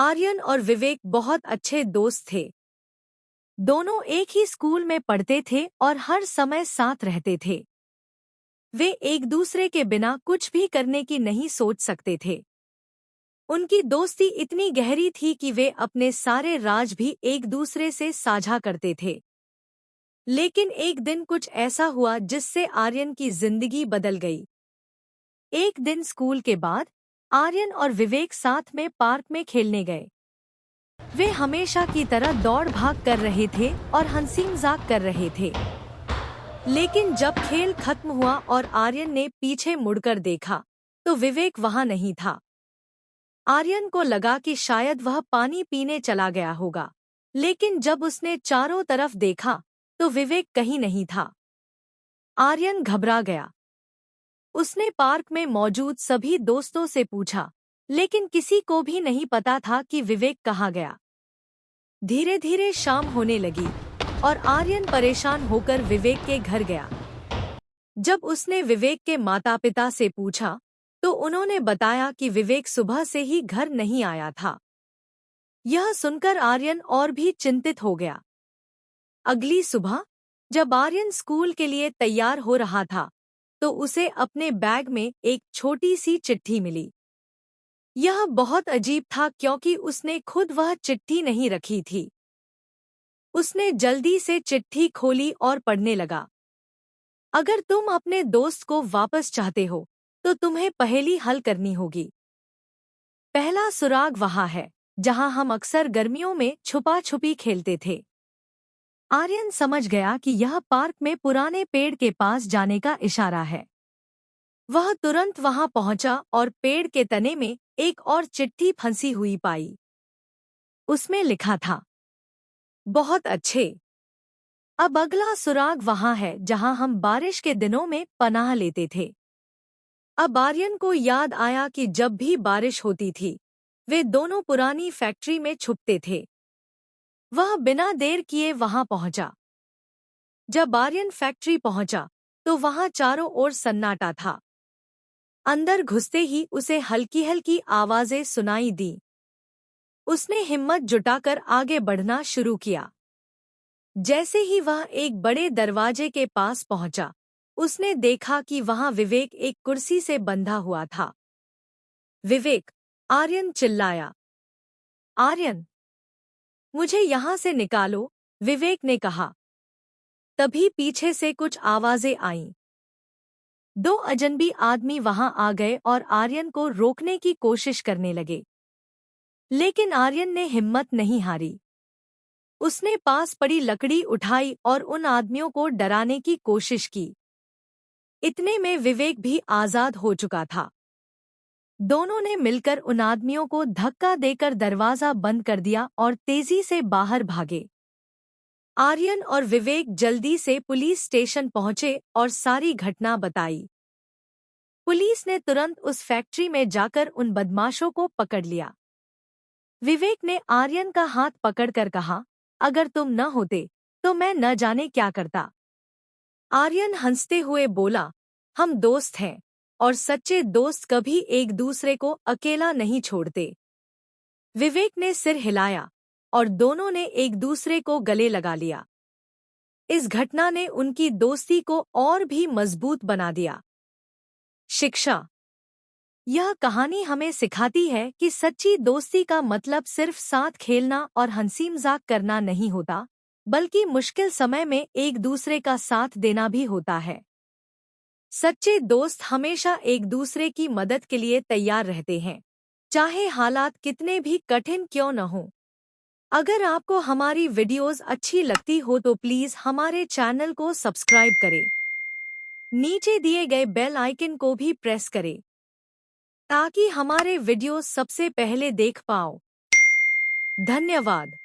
आर्यन और विवेक बहुत अच्छे दोस्त थे। दोनों एक ही स्कूल में पढ़ते थे और हर समय साथ रहते थे। वे एक दूसरे के बिना कुछ भी करने की नहीं सोच सकते थे। उनकी दोस्ती इतनी गहरी थी कि वे अपने सारे राज भी एक दूसरे से साझा करते थे। लेकिन एक दिन कुछ ऐसा हुआ जिससे आर्यन की जिंदगी बदल गई। एक दिन स्कूल के बाद आर्यन और विवेक साथ में पार्क में खेलने गए। वे हमेशा की तरह दौड़ भाग कर रहे थे और हंसी मजाक कर रहे थे। लेकिन जब खेल खत्म हुआ और आर्यन ने पीछे मुड़कर देखा, तो विवेक वहां नहीं था। आर्यन को लगा कि शायद वह पानी पीने चला गया होगा, लेकिन जब उसने चारों तरफ देखा, तो विवेक कहीं नहीं था। आर्यन घबरा गया। उसने पार्क में मौजूद सभी दोस्तों से पूछा, लेकिन किसी को भी नहीं पता था कि विवेक कहाँ गया। धीरे धीरे शाम होने लगी और आर्यन परेशान होकर विवेक के घर गया। जब उसने विवेक के माता पिता से पूछा, तो उन्होंने बताया कि विवेक सुबह से ही घर नहीं आया था। यह सुनकर आर्यन और भी चिंतित हो गया। अगली सुबह जब आर्यन स्कूल के लिए तैयार हो रहा था, तो उसे अपने बैग में एक छोटी सी चिट्ठी मिली। यह बहुत अजीब था क्योंकि उसने खुद वह चिट्ठी नहीं रखी थी। उसने जल्दी से चिट्ठी खोली और पढ़ने लगा। अगर तुम अपने दोस्त को वापस चाहते हो, तो तुम्हें पहेली हल करनी होगी। पहला सुराग वहाँ है जहाँ हम अक्सर गर्मियों में छुपा छुपी खेलते थे। आर्यन समझ गया कि यह पार्क में पुराने पेड़ के पास जाने का इशारा है। वह तुरंत वहां पहुंचा और पेड़ के तने में एक और चिट्ठी फंसी हुई पाई। उसमें लिखा था, बहुत अच्छे। अब अगला सुराग वहां है जहां हम बारिश के दिनों में पनाह लेते थे। अब आर्यन को याद आया कि जब भी बारिश होती थी, वे दोनों पुरानी फैक्ट्री में छुपते थे। वह बिना देर किए वहां पहुंचा। जब आर्यन फैक्ट्री पहुंचा, तो वहां चारों ओर सन्नाटा था। अंदर घुसते ही उसे हल्की हल्की आवाजें सुनाई दी। उसने हिम्मत जुटाकर आगे बढ़ना शुरू किया। जैसे ही वह एक बड़े दरवाजे के पास पहुंचा, उसने देखा कि वहां विवेक एक कुर्सी से बंधा हुआ था। विवेक! आर्यन चिल्लाया। आर्यन! मुझे यहाँ से निकालो, विवेक ने कहा। तभी पीछे से कुछ आवाजें आईं। दो अजनबी आदमी वहां आ गए और आर्यन को रोकने की कोशिश करने लगे। लेकिन आर्यन ने हिम्मत नहीं हारी। उसने पास पड़ी लकड़ी उठाई और उन आदमियों को डराने की कोशिश की। इतने में विवेक भी आजाद हो चुका था। दोनों ने मिलकर उन आदमियों को धक्का देकर दरवाजा बंद कर दिया और तेजी से बाहर भागे। आर्यन और विवेक जल्दी से पुलिस स्टेशन पहुंचे और सारी घटना बताई। पुलिस ने तुरंत उस फैक्ट्री में जाकर उन बदमाशों को पकड़ लिया। विवेक ने आर्यन का हाथ पकड़कर कहा, अगर तुम न होते, तो मैं न जाने क्या करता। आर्यन हंसते हुए बोला, हम दोस्त हैं, और सच्चे दोस्त कभी एक दूसरे को अकेला नहीं छोड़ते। विवेक ने सिर हिलाया और दोनों ने एक दूसरे को गले लगा लिया। इस घटना ने उनकी दोस्ती को और भी मजबूत बना दिया। शिक्षा। यह कहानी हमें सिखाती है कि सच्ची दोस्ती का मतलब सिर्फ साथ खेलना और हंसी मजाक करना नहीं होता, बल्कि मुश्किल समय में एक दूसरे का साथ देना भी होता है। सच्चे दोस्त हमेशा एक दूसरे की मदद के लिए तैयार रहते हैं, चाहे हालात कितने भी कठिन क्यों न हो। अगर आपको हमारी वीडियोस अच्छी लगती हो तो प्लीज़ हमारे चैनल को सब्सक्राइब करें। नीचे दिए गए बेल आइकन को भी प्रेस करें, ताकि हमारे वीडियो सबसे पहले देख पाओ। धन्यवाद।